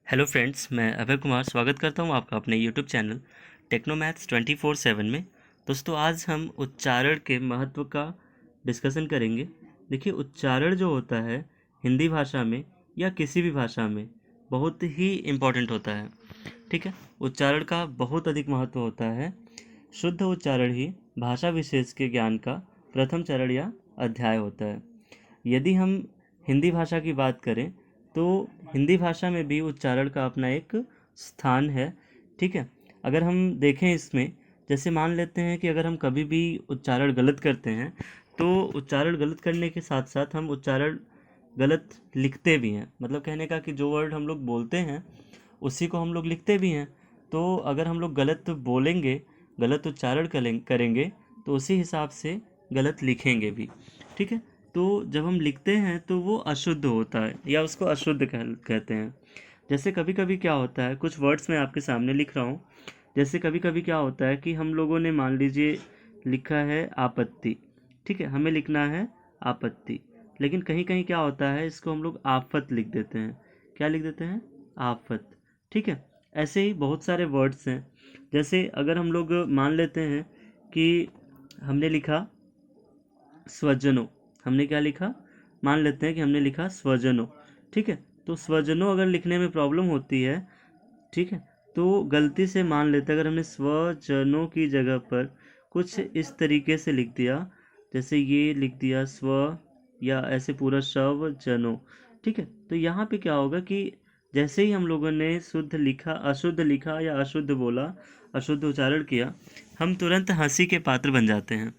Hello friends, मैं अभय कुमार स्वागत करता हूं आपका अपने यूट्यूब चैनल टेक्नो मैथ्स 24/7 में। दोस्तों, आज हम उच्चारण के महत्व का डिस्कशन करेंगे। देखिए, उच्चारण जो होता है हिंदी भाषा में या किसी भी भाषा में बहुत ही इम्पोर्टेंट होता है। ठीक है, उच्चारण का बहुत अधिक महत्व होता है। शुद्ध उच्चारण ही भाषा विशेष के ज्ञान का प्रथम चरण या अध्याय होता है। यदि हम हिंदी भाषा की बात करें तो हिंदी भाषा में भी उच्चारण का अपना एक स्थान है। ठीक है, अगर हम देखें इसमें, जैसे मान लेते हैं कि अगर हम कभी भी उच्चारण गलत करते हैं तो उच्चारण गलत करने के साथ साथ हम उच्चारण गलत लिखते भी हैं। मतलब कहने का कि जो वर्ड हम लोग बोलते हैं उसी को हम लोग लिखते भी हैं। तो अगर हम लोग गलत बोलेंगे, गलत उच्चारण करेंगे तो उसी हिसाब से गलत लिखेंगे भी। ठीक है, तो जब हम लिखते हैं तो वो अशुद्ध होता है या उसको अशुद्ध कहते हैं। जैसे कभी कभी क्या होता है, कुछ वर्ड्स मैं आपके सामने लिख रहा हूँ। जैसे कभी कभी क्या होता है कि हम लोगों ने मान लीजिए लिखा है आपत्ति। ठीक है, हमें लिखना है आपत्ति, लेकिन कहीं कहीं क्या होता है, इसको हम लोग आफत लिख देते हैं। क्या लिख देते हैं? आफत। ठीक है, ऐसे ही बहुत सारे वर्ड्स हैं। जैसे अगर हम लोग मान लेते हैं कि हमने लिखा स्वजनों। हमने क्या लिखा? मान लेते हैं कि हमने लिखा स्वजनों। ठीक है, तो स्वजनों अगर लिखने में प्रॉब्लम होती है, ठीक है, तो गलती से मान लेते हैं अगर हमने स्वजनों की जगह पर कुछ इस तरीके से लिख दिया, जैसे ये लिख दिया स्व, या ऐसे पूरा शव जनो। ठीक है, तो यहाँ पे क्या होगा कि जैसे ही हम लोगों ने शुद्ध लिखा, अशुद्ध लिखा या अशुद्ध बोला, अशुद्ध उच्चारण किया, हम तुरंत हंसी के पात्र बन जाते हैं।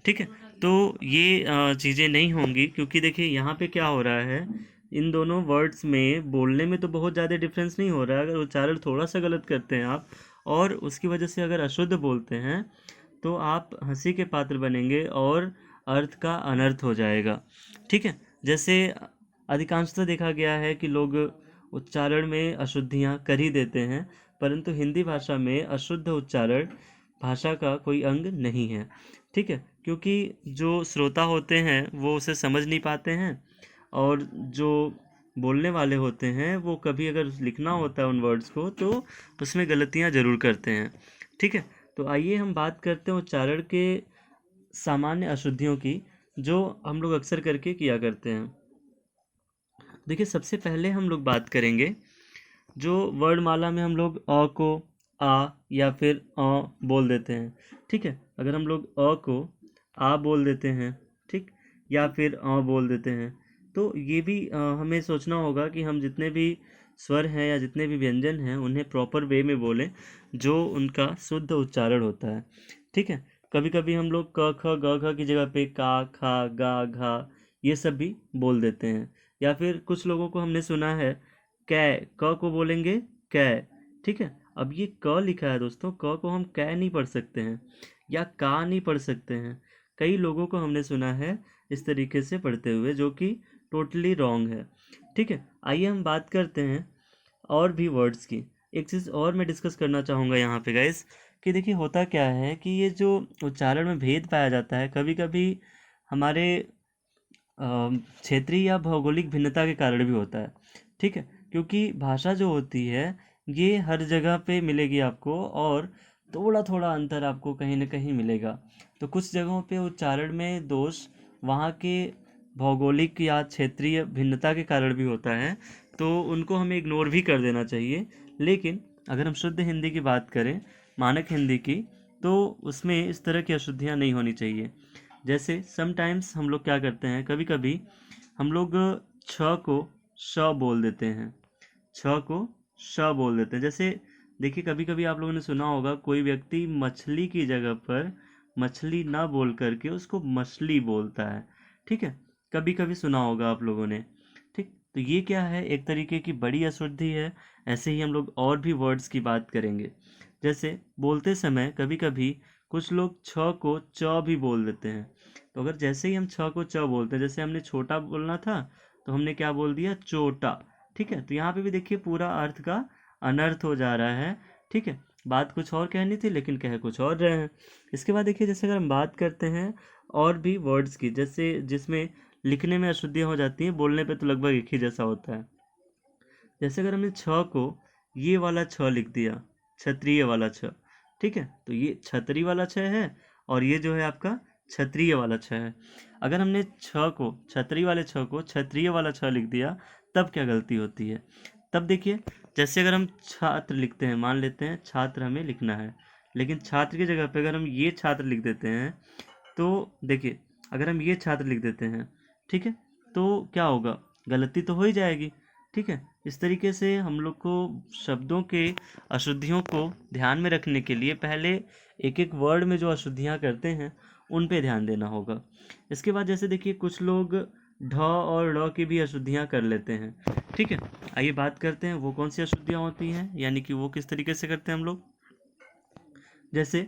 ठीक है, तो ये चीज़ें नहीं होंगी, क्योंकि देखिए यहाँ पे क्या हो रहा है, इन दोनों वर्ड्स में बोलने में तो बहुत ज़्यादा डिफरेंस नहीं हो रहा है। अगर उच्चारण थोड़ा सा गलत करते हैं आप और उसकी वजह से अगर अशुद्ध बोलते हैं तो आप हंसी के पात्र बनेंगे और अर्थ का अनर्थ हो जाएगा। ठीक है, जैसे अधिकांशतः देखा गया है कि लोग उच्चारण में अशुद्धियाँ कर ही देते हैं, परंतु हिंदी भाषा में अशुद्ध उच्चारण भाषा का कोई अंग नहीं है। ठीक है, क्योंकि जो श्रोता होते हैं वो उसे समझ नहीं पाते हैं, और जो बोलने वाले होते हैं वो कभी अगर लिखना होता है उन वर्ड्स को तो उसमें गलतियां ज़रूर करते हैं। ठीक है, तो आइए हम बात करते हैं उच्चारण के सामान्य अशुद्धियों की, जो हम लोग अक्सर करके किया करते हैं। देखिए, सबसे पहले हम लोग बात करेंगे जो वर्णमाला में हम लोग अ को आ या फिर अ बोल देते हैं। ठीक है, अगर हम लोग अ को आ बोल देते हैं, ठीक, या फिर अ बोल देते हैं, तो ये भी हमें सोचना होगा कि हम जितने भी स्वर हैं या जितने भी व्यंजन हैं उन्हें प्रॉपर वे में बोलें, जो उनका शुद्ध उच्चारण होता है। ठीक है, कभी कभी हम लोग क ख ग घ की जगह पे का खा गा घा ये सब भी बोल देते हैं। या फिर कुछ लोगों को हमने सुना है कै, क को बोलेंगे कै। ठीक है, अब ये क लिखा है दोस्तों, क को हम कै नहीं पढ़ सकते हैं या का नहीं पढ़ सकते हैं। कई लोगों को हमने सुना है इस तरीके से पढ़ते हुए, जो कि टोटली रॉन्ग है। ठीक है, आइए हम बात करते हैं और भी वर्ड्स की। एक चीज़ और मैं डिस्कस करना चाहूँगा यहाँ पे गाइस, कि देखिए होता क्या है कि ये जो उच्चारण में भेद पाया जाता है कभी कभी हमारे क्षेत्रीय या भौगोलिक भिन्नता के कारण भी होता है। ठीक है, क्योंकि भाषा जो होती है ये हर जगह पे मिलेगी आपको, और थोड़ा थोड़ा अंतर आपको कहीं ना कहीं मिलेगा। तो कुछ जगहों पे उच्चारण में दोष वहाँ के भौगोलिक या क्षेत्रीय भिन्नता के कारण भी होता है, तो उनको हमें इग्नोर भी कर देना चाहिए। लेकिन अगर हम शुद्ध हिंदी की बात करें, मानक हिंदी की, तो उसमें इस तरह की अशुद्धियाँ नहीं होनी चाहिए। जैसे समटाइम्स हम लोग क्या करते हैं, कभी कभी हम लोग छ को श बोल देते हैं, छ को श बोल देते हैं। जैसे देखिए, कभी कभी आप लोगों ने सुना होगा कोई व्यक्ति मछली की जगह पर मछली ना बोल करके उसको मछली बोलता है। ठीक है, कभी कभी सुना होगा आप लोगों ने। ठीक, तो ये क्या है, एक तरीके की बड़ी अशुद्धि है। ऐसे ही हम लोग और भी वर्ड्स की बात करेंगे। जैसे बोलते समय कभी कभी कुछ लोग छ को च भी बोल देते हैं। तो अगर जैसे ही हम छ को च बोलते हैं, जैसे हमने छोटा बोलना था तो हमने क्या बोल दिया? चोटा। ठीक है, तो यहाँ पे भी देखिए पूरा अर्थ का अनर्थ हो जा रहा है। ठीक है, बात कुछ और कहनी थी लेकिन कह कुछ और रहे हैं। इसके बाद देखिए, जैसे अगर हम बात करते हैं और भी वर्ड्स की, जैसे जिसमें लिखने में अशुद्धियाँ हो जाती हैं, बोलने पे तो लगभग एक ही जैसा होता है। जैसे अगर हमने छ को ये वाला छ लिख दिया, क्षत्रिय वाला छ, ठीक है, तो ये छतरी वाला छ है और ये जो है आपका क्षत्रिय वाला छ है। अगर हमने छ को छतरी वाले छ को क्षत्रिय वाला छ लिख दिया, तब क्या गलती होती है? तब देखिए, जैसे अगर हम छात्र लिखते हैं, मान लेते हैं छात्र हमें लिखना है, लेकिन छात्र की जगह पे अगर हम ये छात्र लिख देते हैं, तो देखिए अगर हम ये छात्र लिख देते हैं, ठीक है, तो क्या होगा? गलती तो हो ही जाएगी, ठीक है। इस तरीके से हम लोग को शब्दों के अशुद्धियों को ध्यान में रखने के लिए पहले एक एक वर्ड में जो अशुद्धियाँ करते हैं उन पे ध्यान देना होगा। इसके बाद जैसे देखिए कुछ लोग ढ और ड़ की भी अशुद्धियाँ कर लेते हैं, ठीक है। आइए बात करते हैं वो कौन सी अशुद्धियाँ होती हैं, यानी कि वो किस तरीके से करते हैं हम लोग। जैसे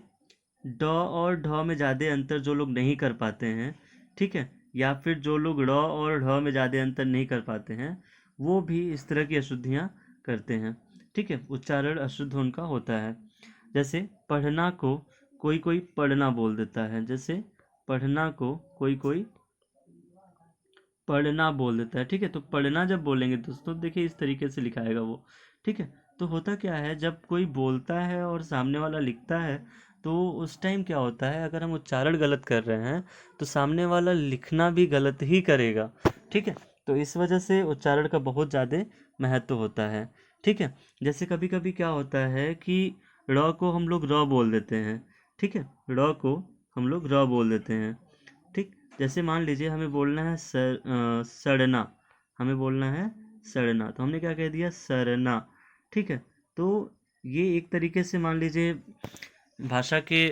ड और ढ में ज़्यादा अंतर जो लोग नहीं कर पाते हैं, ठीक है, या फिर जो लोग ड़ और ढ में ज़्यादा अंतर नहीं कर पाते हैं, वो भी इस तरह की अशुद्धियाँ करते हैं, ठीक है। उच्चारण अशुद्ध उनका होता है। जैसे पढ़ना को कोई कोई पढ़ना बोल देता है, जैसे पढ़ना को कोई कोई पढ़ना बोल देता है, ठीक है। तो पढ़ना जब बोलेंगे दोस्तों, देखिए इस तरीके से लिखाएगा वो, ठीक है। तो होता क्या है, जब कोई बोलता है और सामने वाला लिखता है, तो उस टाइम क्या होता है, अगर हम उच्चारण गलत कर रहे हैं तो सामने वाला लिखना भी गलत ही करेगा, ठीक है। तो इस वजह से उच्चारण का बहुत ज़्यादा महत्व होता है, ठीक है। जैसे कभी कभी क्या होता है कि ड़ को हम लोग र बोल देते हैं, ठीक है, ड़ को हम लोग र बोल देते हैं, ठीक। जैसे मान लीजिए हमें बोलना है सड़ना, हमें बोलना है सड़ना, तो हमने क्या कह दिया, सरना, ठीक है। तो ये एक तरीके से मान लीजिए भाषा के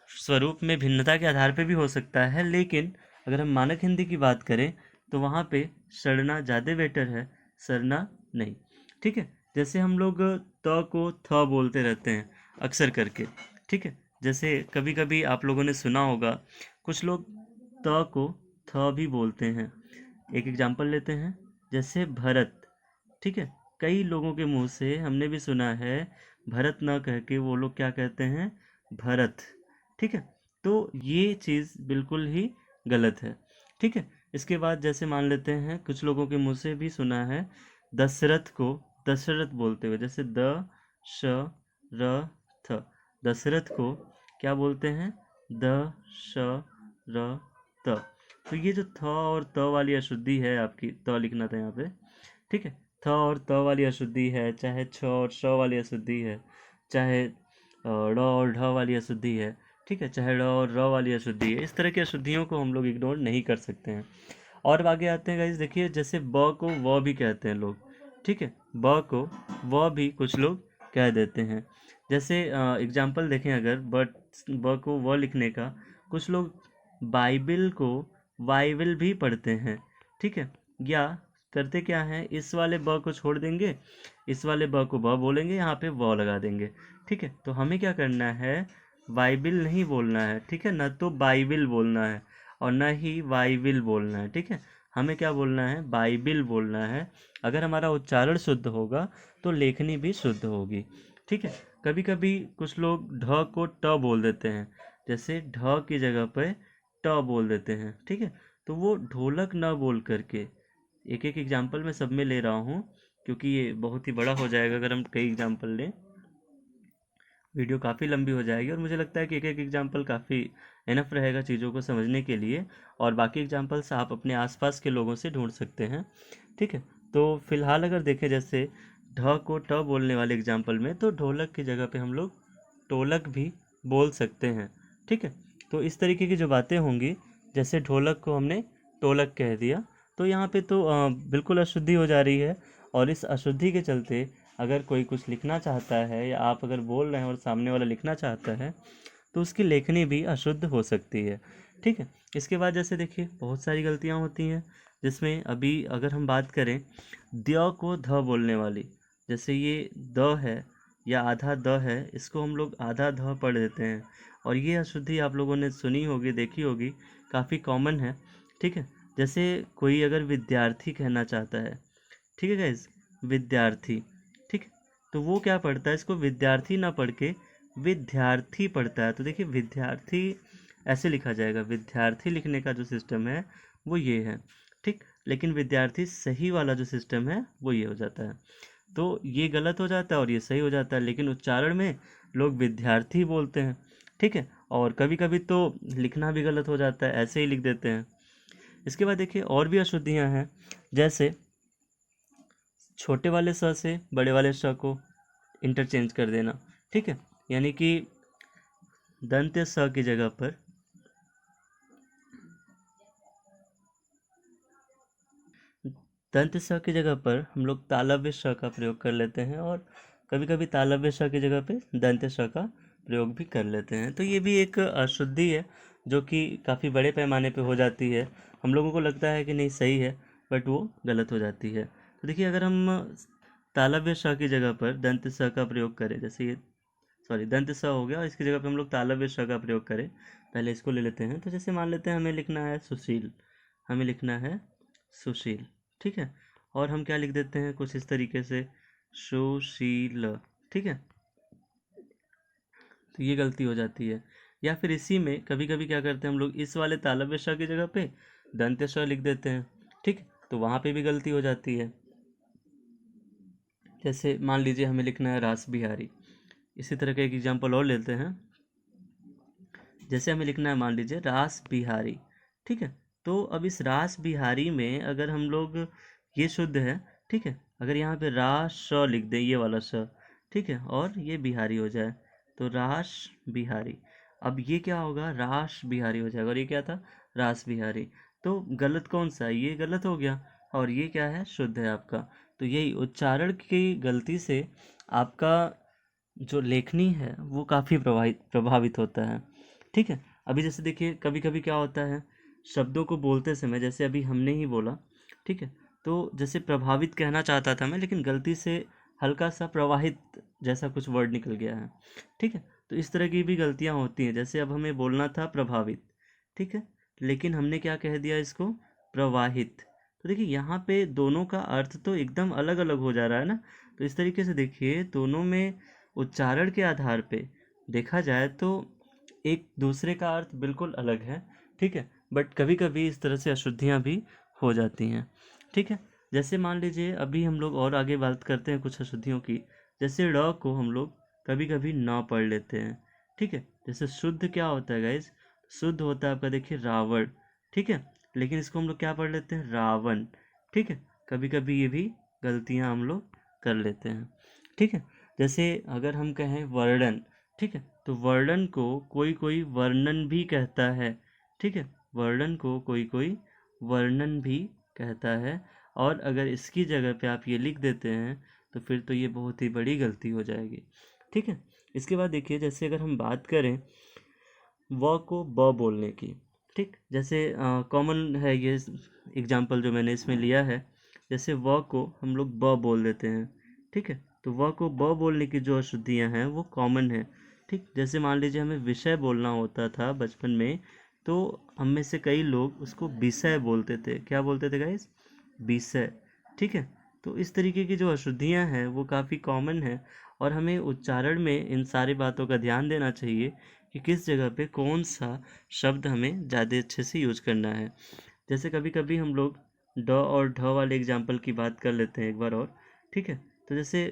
स्वरूप में भिन्नता के आधार पे भी हो सकता है, लेकिन अगर हम मानक हिंदी की बात करें तो वहाँ पे सड़ना ज़्यादा बेटर है, सरना नहीं, ठीक है। जैसे हम लोग त को थ बोलते रहते हैं अक्सर करके, ठीक है। जैसे कभी कभी आप लोगों ने सुना होगा कुछ लोग त को थ भी बोलते हैं। एक एग्जांपल लेते हैं, जैसे भरत, ठीक है। कई लोगों के मुंह से हमने भी सुना है भरत ना कह के वो लोग क्या कहते हैं, भरत, ठीक है। तो ये चीज़ बिल्कुल ही गलत है, ठीक है। इसके बाद जैसे मान लेते हैं कुछ लोगों के मुंह से भी सुना है दशरथ को दशरथ बोलते हुए, जैसे द श र थ, दशरथ को क्या बोलते हैं, द श र त। तो ये जो थ और त वाली अशुद्धि है, आपकी त लिखना था यहाँ पे, ठीक है। थ और त वाली अशुद्धि है, चाहे छ और श वाली अशुद्धि है, चाहे ड़ और ढ वाली अशुद्धि है, ठीक है, चाहे ड़ और र वाली अशुद्धि है। इस तरह की अशुद्धियों को हम लोग इग्नोर नहीं कर सकते हैं। और आगे आते हैं गाइस, देखिए जैसे ब को व भी कहते हैं लोग, ठीक है, ब को व भी कुछ लोग कह देते हैं। जैसे एग्जाम्पल देखें अगर ब को व लिखने का, कुछ लोग बाइबिल को बाइबिल भी पढ़ते हैं, ठीक है। या करते क्या है, इस वाले ब को छोड़ देंगे, इस वाले ब को ब बोलेंगे, यहाँ पे व लगा देंगे, ठीक है। तो हमें क्या करना है, बाइबिल नहीं बोलना है, ठीक है, ना तो बाइबिल बोलना है और ना ही बाइबिल बोलना है, ठीक है। हमें क्या बोलना है, बाइबिल बोलना है। अगर हमारा उच्चारण शुद्ध होगा तो लेखनी भी शुद्ध होगी, ठीक है। कभी कभी कुछ लोग ढ को ट बोल देते हैं, जैसे ढ की जगह पे ट बोल देते हैं, ठीक है। तो वो ढोलक न बोल करके, एक एक एग्जाम्पल मैं सब में ले रहा हूँ क्योंकि ये बहुत ही बड़ा हो जाएगा अगर हम कई एग्जाम्पल लें, वीडियो काफ़ी लंबी हो जाएगी और मुझे लगता है कि एक एक एग्जाम्पल काफ़ी इनफ रहेगा चीज़ों को समझने के लिए, और बाकी एग्जाम्पल्स आप अपने आसपास के लोगों से ढूंढ सकते हैं, ठीक है। तो फिलहाल अगर देखें जैसे ढ को ट बोलने वाले एग्जाम्पल में, तो ढोलक की जगह पे हम लोग टोलक भी बोल सकते हैं, ठीक है। तो इस तरीके की जो बातें होंगी, जैसे ढोलक को हमने टोलक कह दिया, तो यहाँ पे तो बिल्कुल अशुद्धि हो जा रही है। और इस अशुद्धि के चलते अगर कोई कुछ लिखना चाहता है या आप अगर बोल रहे हैं और सामने वाला लिखना चाहता है, तो उसकी लेखनी भी अशुद्ध हो सकती है, ठीक है। इसके बाद जैसे देखिए बहुत सारी गलतियाँ होती हैं, जिसमें अभी अगर हम बात करें द्य को ध बोलने वाली, जैसे ये द है या आधा द है, इसको हम लोग आधा ध पढ़ देते हैं, और ये अशुद्धि आप लोगों ने सुनी होगी, देखी होगी, काफ़ी कॉमन है, ठीक है। जैसे कोई अगर विद्यार्थी कहना चाहता है, ठीक है गाइज, विद्यार्थी, ठीक है, तो वो क्या पढ़ता है, इसको विद्यार्थी ना पढ़ के विद्यार्थी पढ़ता है। तो देखिए विद्यार्थी ऐसे लिखा जाएगा, विद्यार्थी लिखने का जो सिस्टम है वो ये है, ठीक। लेकिन विद्यार्थी सही वाला जो सिस्टम है वो ये हो जाता है। तो ये गलत हो जाता है और ये सही हो जाता है, लेकिन उच्चारण में लोग विद्यार्थी बोलते हैं। ठीक है, और कभी कभी तो लिखना भी गलत हो जाता है, ऐसे ही लिख देते हैं। इसके बाद देखिए और भी अशुद्धियाँ हैं, जैसे छोटे वाले स से बड़े वाले श को इंटरचेंज कर देना। ठीक है, यानी कि दंत स की जगह पर हम लोग तालव्य श का प्रयोग कर लेते हैं, और कभी कभी तालव्य श की जगह पे दंत श का प्रयोग भी कर लेते हैं। तो ये भी एक अशुद्धि है जो कि काफ़ी बड़े पैमाने पे हो जाती है। हम लोगों को लगता है कि नहीं सही है, बट वो गलत हो जाती है। तो देखिए अगर हम तालव्य श की जगह पर दंत स का प्रयोग करें, जैसे ये दंत स हो गया और इसकी जगह पे हम लोग तालव्य श का प्रयोग करें, पहले इसको ले लेते हैं। तो जैसे मान लेते हैं हमें लिखना है सुशील, हमें लिखना है सुशील। ठीक है, और हम क्या लिख देते हैं कुछ इस तरीके से, सुशील। ठीक है, तो ये गलती हो जाती है। या फिर इसी में कभी कभी क्या करते हैं हम लोग, इस वाले तालव्य श की जगह पे दंत्य श लिख देते हैं। ठीक, तो वहाँ पे भी गलती हो जाती है। जैसे मान लीजिए हमें लिखना है रास बिहारी, इसी तरह का एक एग्जाम्पल और लेते हैं। जैसे हमें लिखना है मान लीजिए रास बिहारी। ठीक है, तो अब इस रास बिहारी में अगर हम लोग, ये शुद्ध है, ठीक है, अगर यहाँ पे रास श लिख दें, ये वाला श, ठीक है, और ये बिहारी हो जाए, तो रास बिहारी। अब ये क्या होगा, रास बिहारी हो जाएगा, और ये क्या था, रास बिहारी। तो गलत कौन सा है, ये गलत हो गया, और ये क्या है, शुद्ध है आपका। तो यही उच्चारण की गलती से आपका जो लेखनी है वो काफ़ी प्रभावित होता है। ठीक है, अभी जैसे देखिए कभी कभी क्या होता है, शब्दों को बोलते समय, जैसे अभी हमने ही बोला, ठीक है, तो जैसे प्रभावित कहना चाहता था मैं, लेकिन गलती से हल्का सा प्रवाहित जैसा कुछ वर्ड निकल गया है। ठीक है, तो इस तरह की भी गलतियां होती हैं। जैसे अब हमें बोलना था प्रभावित, ठीक है, लेकिन हमने क्या कह दिया इसको, प्रवाहित। तो देखिए यहाँ पे दोनों का अर्थ तो एकदम अलग अलग हो जा रहा है ना। तो इस तरीके से देखिए दोनों में उच्चारण के आधार पे देखा जाए तो एक दूसरे का अर्थ बिल्कुल अलग है। ठीक है, बट कभी कभी इस तरह से अशुद्धियाँ भी हो जाती हैं। ठीक है, जैसे मान लीजिए अभी हम लोग और आगे बात करते हैं कुछ अशुद्धियों की। जैसे ड़ को हम लोग कभी कभी न पढ़ लेते हैं। ठीक है, जैसे शुद्ध क्या होता है गाइज, शुद्ध होता है आपका देखिए रावण। ठीक है, लेकिन इसको हम लोग क्या पढ़ लेते हैं, रावण। ठीक है, कभी कभी ये भी गलतियाँ हम लोग कर लेते हैं। ठीक है, जैसे अगर हम कहें वर्णन, ठीक है, तो वर्णन को कोई कोई वर्णन भी कहता है। ठीक है, वर्णन को कोई कोई वर्णन भी कहता है, और अगर इसकी जगह पे आप ये लिख देते हैं तो फिर तो ये बहुत ही बड़ी गलती हो जाएगी। ठीक है, इसके बाद देखिए जैसे अगर हम बात करें व को ब बोलने की, ठीक, जैसे कॉमन है ये एग्जाम्पल जो मैंने इसमें लिया है। जैसे व को हम लोग ब बोल देते हैं। ठीक है, तो व को ब बोलने की जो अशुद्धियाँ हैं वो कॉमन है। ठीक, जैसे मान लीजिए हमें विषय बोलना होता था बचपन में, तो हम में से कई लोग उसको विषय बोलते थे। क्या बोलते थे गाइस, विषय। ठीक है, तो इस तरीके की जो अशुद्धियाँ हैं वो काफ़ी कॉमन है, और हमें उच्चारण में इन सारी बातों का ध्यान देना चाहिए कि किस जगह पे कौन सा शब्द हमें ज़्यादा अच्छे से यूज करना है। जैसे कभी कभी हम लोग ड और ढ वाले एग्जाम्पल की बात कर लेते हैं एक बार और। ठीक है, तो जैसे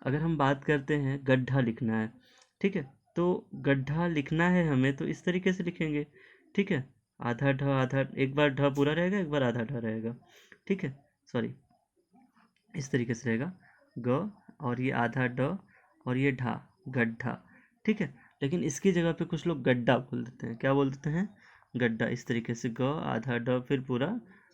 अगर हम बात करते हैं गड्ढा लिखना है, ठीक है, तो गड्ढा लिखना है हमें तो इस तरीके से लिखेंगे। ठीक है, आधा ढ आधा, एक बार ढ पूरा रहेगा, एक बार आधा ढ रहेगा। ठीक है, सॉरी, इस तरीके से रहेगा ग, और ये आधा ड, और ये ढा, गड्ढा। ठीक है, लेकिन इसकी जगह पे कुछ लोग गड्ढा बोल देते हैं। क्या बोल देते हैं, गड्ढा। इस तरीके से ग आधा ड फिर पूरा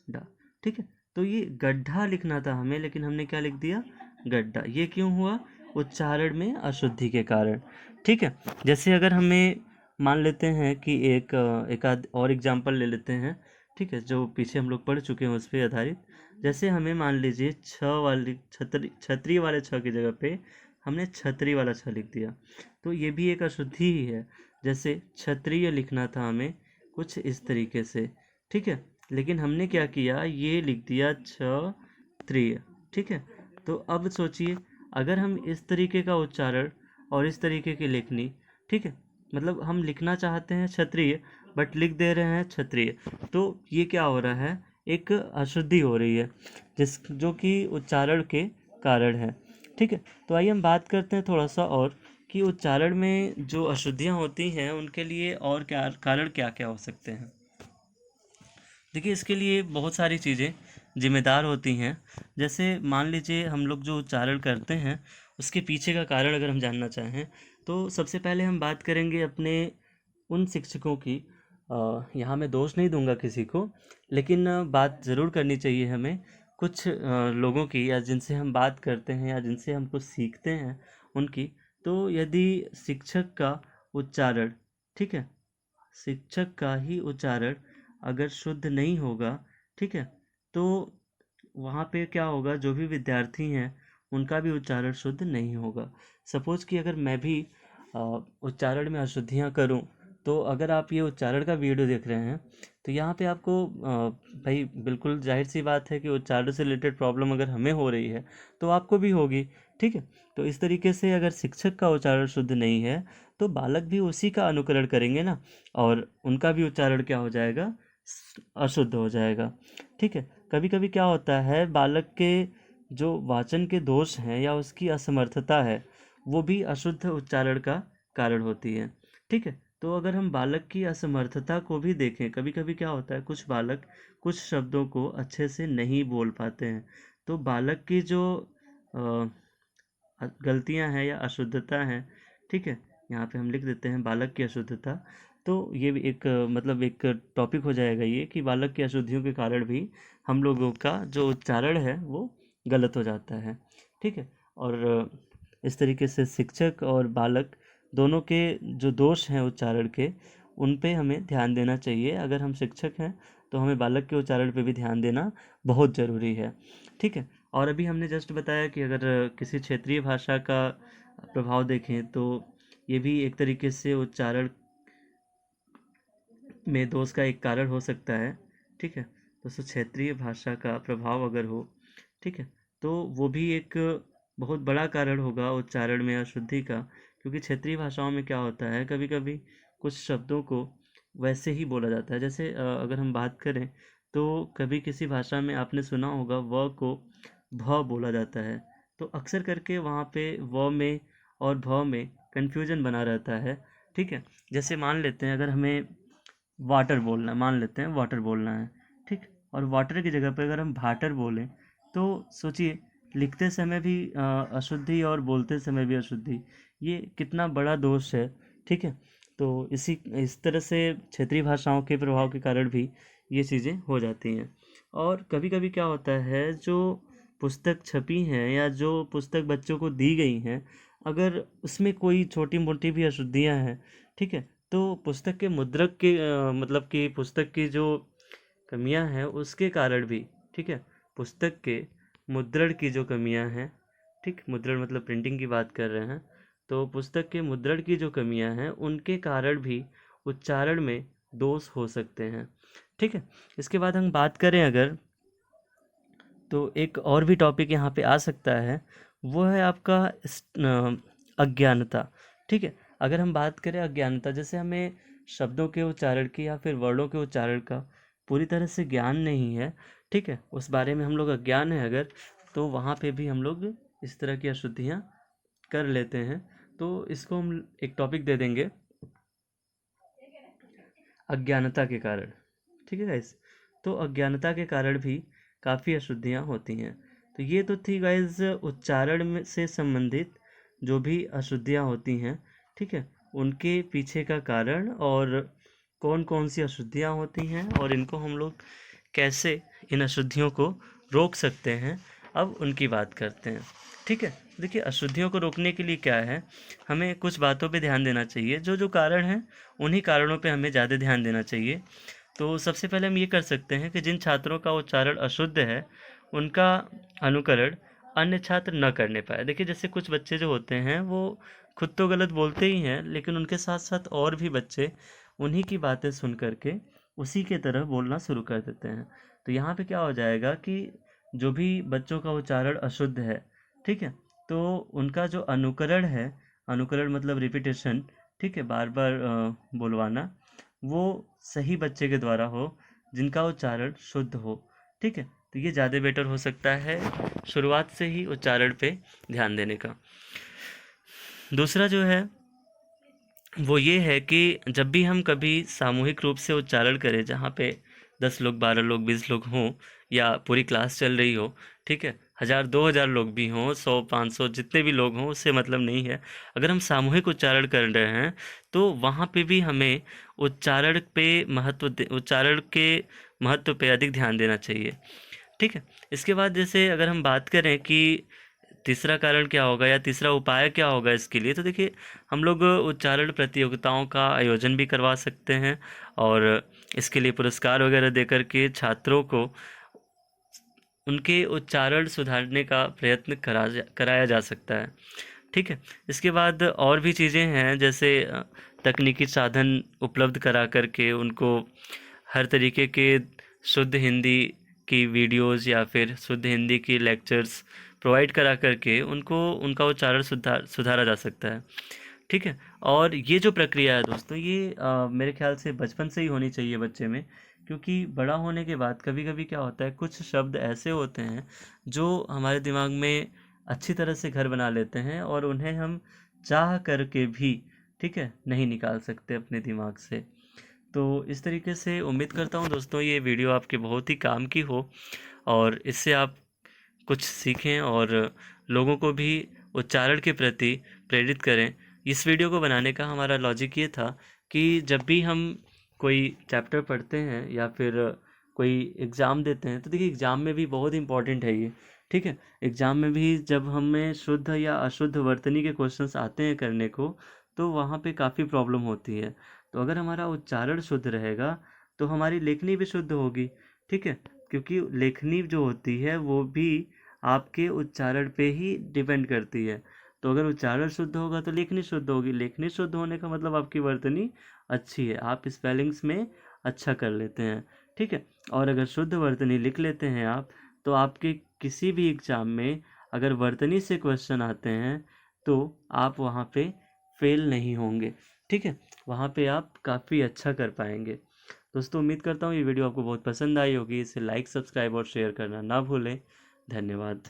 डा। ठीक है, तो ये गड्ढा लिखना था हमें, लेकिन हमने क्या लिख दिया, गड्ढा। ये क्यों हुआ, उच्चारण में अशुद्धि के कारण। ठीक है, जैसे अगर हमें मान लेते हैं कि एक आध और एग्जाम्पल ले लेते हैं, ठीक है, जो पीछे हम लोग पढ़ चुके हैं उस पर आधारित। जैसे हमें मान लीजिए छ वाली छतरी वाले छ की जगह पे हमने छतरी वाला छ लिख दिया, तो ये भी एक अशुद्धि ही है। जैसे क्षत्रिय लिखना था हमें कुछ इस तरीके से। ठीक है, लेकिन हमने क्या किया, ये लिख दिया क्षत्रिय। ठीक है, तो अब सोचिए अगर हम इस तरीके का उच्चारण और इस तरीके की लिखनी, ठीक है, मतलब हम लिखना चाहते हैं क्षत्रिय बट लिख दे रहे हैं क्षत्रिय, तो ये क्या हो रहा है, एक अशुद्धि हो रही है जो कि उच्चारण के कारण है। ठीक है, तो आइए हम बात करते हैं थोड़ा सा और कि उच्चारण में जो अशुद्धियाँ होती हैं उनके लिए और क्या कारण क्या क्या हो सकते हैं। देखिए, इसके लिए बहुत सारी चीज़ें जिम्मेदार होती हैं। जैसे मान लीजिए हम लोग जो उच्चारण करते हैं उसके पीछे का कारण अगर हम जानना चाहें तो सबसे पहले हम बात करेंगे अपने उन शिक्षकों की। यहाँ मैं दोष नहीं दूंगा किसी को, लेकिन बात ज़रूर करनी चाहिए हमें कुछ लोगों की, या जिनसे हम बात करते हैं या जिनसे हम कुछ सीखते हैं उनकी। तो यदि शिक्षक का उच्चारण, ठीक है, शिक्षक का ही उच्चारण अगर शुद्ध नहीं होगा, ठीक है, तो वहाँ पे क्या होगा, जो भी विद्यार्थी हैं उनका भी उच्चारण शुद्ध नहीं होगा। सपोज कि अगर मैं भी उच्चारण में अशुद्धियाँ करूँ, तो अगर आप ये उच्चारण का वीडियो देख रहे हैं तो यहाँ पे आपको भाई बिल्कुल जाहिर सी बात है कि उच्चारण से रिलेटेड प्रॉब्लम अगर हमें हो रही है तो आपको भी होगी। ठीक है, तो इस तरीके से अगर शिक्षक का उच्चारण शुद्ध नहीं है तो बालक भी उसी का अनुकरण करेंगे ना, और उनका भी उच्चारण क्या हो जाएगा, अशुद्ध हो जाएगा। ठीक है, कभी कभी क्या होता है, बालक के जो वाचन के दोष हैं या उसकी असमर्थता है वो भी अशुद्ध उच्चारण का कारण होती है। ठीक है, तो अगर हम बालक की असमर्थता को भी देखें, कभी कभी क्या होता है, कुछ बालक कुछ शब्दों को अच्छे से नहीं बोल पाते हैं। तो बालक की जो गलतियां हैं या अशुद्धता हैं, ठीक है, यहाँ पे हम लिख देते हैं बालक की अशुद्धता। तो ये भी एक मतलब एक टॉपिक हो जाएगा ये, कि बालक की अशुद्धियों के कारण भी हम लोगों का जो उच्चारण है वो गलत हो जाता है। ठीक है, और इस तरीके से शिक्षक और बालक दोनों के जो दोष हैं उच्चारण के, उन पे हमें ध्यान देना चाहिए। अगर हम शिक्षक हैं तो हमें बालक के उच्चारण पे भी ध्यान देना बहुत ज़रूरी है। ठीक है, और अभी हमने जस्ट बताया कि अगर किसी क्षेत्रीय भाषा का प्रभाव देखें तो ये भी एक तरीके से उच्चारण में दोष का एक कारण हो सकता है। ठीक है, दोस्तों क्षेत्रीय भाषा का प्रभाव अगर हो, ठीक है, तो वो भी एक बहुत बड़ा कारण होगा उच्चारण में अशुद्धि का। क्योंकि क्षेत्रीय भाषाओं में क्या होता है, कभी कभी कुछ शब्दों को वैसे ही बोला जाता है। जैसे अगर हम बात करें तो कभी किसी भाषा में आपने सुना होगा व को भ बोला जाता है, तो अक्सर करके वहाँ पे व में और भ में कन्फ्यूजन बना रहता है। ठीक है, जैसे मान लेते हैं अगर हमें वाटर बोलना है, मान लेते हैं वाटर बोलना है, ठीक, और वाटर की जगह पर अगर हम भाटर बोलें तो सोचिए, लिखते समय भी अशुद्धि और बोलते समय भी अशुद्धि, ये कितना बड़ा दोष है। ठीक है, तो इस तरह से क्षेत्रीय भाषाओं के प्रभाव के कारण भी ये चीज़ें हो जाती हैं। और कभी कभी क्या होता है, जो पुस्तक छपी हैं या जो पुस्तक बच्चों को दी गई हैं, अगर उसमें कोई छोटी मोटी भी अशुद्धियाँ हैं, ठीक है, तो पुस्तक के मुद्रक के मतलब कि पुस्तक की जो कमियां हैं उसके कारण भी, ठीक है, पुस्तक के मुद्रण की जो कमियां हैं, ठीक, मुद्रण मतलब प्रिंटिंग की बात कर रहे हैं, तो पुस्तक के मुद्रण की जो कमियां हैं उनके कारण भी उच्चारण में दोष हो सकते हैं। ठीक है, इसके बाद हम बात करें अगर, तो एक और भी टॉपिक यहाँ पे आ सकता है, वो है आपका अज्ञानता। ठीक है, अगर हम बात करें अज्ञानता, जैसे हमें शब्दों के उच्चारण की या फिर वर्णों के उच्चारण का पूरी तरह से ज्ञान नहीं है, ठीक है, उस बारे में हम लोग अज्ञान है अगर, तो वहाँ पे भी हम लोग इस तरह की अशुद्धियाँ कर लेते हैं। तो इसको हम एक टॉपिक दे देंगे, अज्ञानता के कारण। ठीक है गाइस, तो अज्ञानता के कारण भी काफ़ी अशुद्धियाँ होती हैं। तो ये तो थी गाइस उच्चारण में से संबंधित जो भी अशुद्धियाँ होती हैं, ठीक है, उनके पीछे का कारण और कौन कौन सी अशुद्धियाँ होती हैं और इनको हम लोग कैसे इन अशुद्धियों को रोक सकते हैं, अब उनकी बात करते हैं। ठीक है, देखिए अशुद्धियों को रोकने के लिए क्या है, हमें कुछ बातों पे ध्यान देना चाहिए। जो जो कारण हैं उन्हीं कारणों पे हमें ज़्यादा ध्यान देना चाहिए। तो सबसे पहले हम ये कर सकते हैं कि जिन छात्रों का उच्चारण अशुद्ध है उनका अनुकरण अन्य छात्र न करने पाए। देखिए जैसे कुछ बच्चे जो होते हैं वो खुद तो गलत बोलते ही हैं, लेकिन उनके साथ साथ और भी बच्चे उन्हीं की बातें सुन करके उसी के तरह बोलना शुरू कर देते हैं। तो यहाँ पे क्या हो जाएगा कि जो भी बच्चों का उच्चारण अशुद्ध है, ठीक है, तो उनका जो अनुकरण है, अनुकरण मतलब रिपीटेशन, ठीक है, बार बार बुलवाना, वो सही बच्चे के द्वारा हो जिनका उच्चारण शुद्ध हो। ठीक है, तो ये ज़्यादा बेटर हो सकता है शुरुआत से ही उच्चारण पे ध्यान देने का। दूसरा जो है वो ये है कि जब भी हम कभी सामूहिक रूप से उच्चारण करें, जहाँ पे 10 लोग, 12 लोग, 20 लोग हों, या पूरी क्लास चल रही हो, ठीक है, 1000 2000 लोग भी हों, 100 500 जितने भी लोग हों, उससे मतलब नहीं है। अगर हम सामूहिक उच्चारण कर रहे हैं तो वहाँ पे भी हमें उच्चारण के महत्व पे अधिक ध्यान देना चाहिए। ठीक है, इसके बाद जैसे अगर हम बात करें कि तीसरा कारण क्या होगा या तीसरा उपाय क्या होगा इसके लिए, तो देखिए हम लोग उच्चारण प्रतियोगिताओं का आयोजन भी करवा सकते हैं और इसके लिए पुरस्कार वगैरह देकर के छात्रों को उनके उच्चारण सुधारने का प्रयत्न कराया जा सकता है। ठीक है, इसके बाद और भी चीज़ें हैं, जैसे तकनीकी साधन उपलब्ध करा करके उनको हर तरीके के शुद्ध हिंदी की वीडियोस या फिर शुद्ध हिंदी की लेक्चर्स प्रोवाइड करा करके उनको उनका उच्चारण सुधारा जा सकता है। ठीक है, और ये जो प्रक्रिया है दोस्तों, ये मेरे ख्याल से बचपन से ही होनी चाहिए बच्चे में, क्योंकि बड़ा होने के बाद कभी कभी क्या होता है, कुछ शब्द ऐसे होते हैं जो हमारे दिमाग में अच्छी तरह से घर बना लेते हैं और उन्हें हम चाह करके भी, ठीक है, नहीं निकाल सकते अपने दिमाग से। तो इस तरीके से उम्मीद करता हूँ दोस्तों ये वीडियो आपके बहुत ही काम की हो और इससे आप कुछ सीखें और लोगों को भी उच्चारण के प्रति प्रेरित करें। इस वीडियो को बनाने का हमारा लॉजिक ये था कि जब भी हम कोई चैप्टर पढ़ते हैं या फिर कोई एग्ज़ाम देते हैं, तो देखिए एग्ज़ाम में भी बहुत इंपॉर्टेंट है ये। ठीक है, एग्ज़ाम में भी जब हमें शुद्ध या अशुद्ध वर्तनी के क्वेश्चंस आते हैं करने को, तो वहाँ पे काफ़ी प्रॉब्लम होती है। तो अगर हमारा उच्चारण शुद्ध रहेगा तो हमारी लेखनी भी शुद्ध होगी। ठीक है, क्योंकि लेखनी जो होती है वो भी आपके उच्चारण पे ही डिपेंड करती है। तो अगर उच्चारण शुद्ध होगा तो लेखनी शुद्ध होगी, लेखनी शुद्ध होने का मतलब आपकी वर्तनी अच्छी है, आप स्पेलिंग्स में अच्छा कर लेते हैं। ठीक है, और अगर शुद्ध वर्तनी लिख लेते हैं आप, तो आपके किसी भी एग्ज़ाम में अगर वर्तनी से क्वेश्चन आते हैं तो आप वहाँ पे फेल नहीं होंगे। ठीक है, वहाँ पे आप काफ़ी अच्छा कर पाएंगे। दोस्तों उम्मीद करता हूँ ये वीडियो आपको बहुत पसंद आई होगी। इसे लाइक, सब्सक्राइब और शेयर करना ना भूलें। धन्यवाद।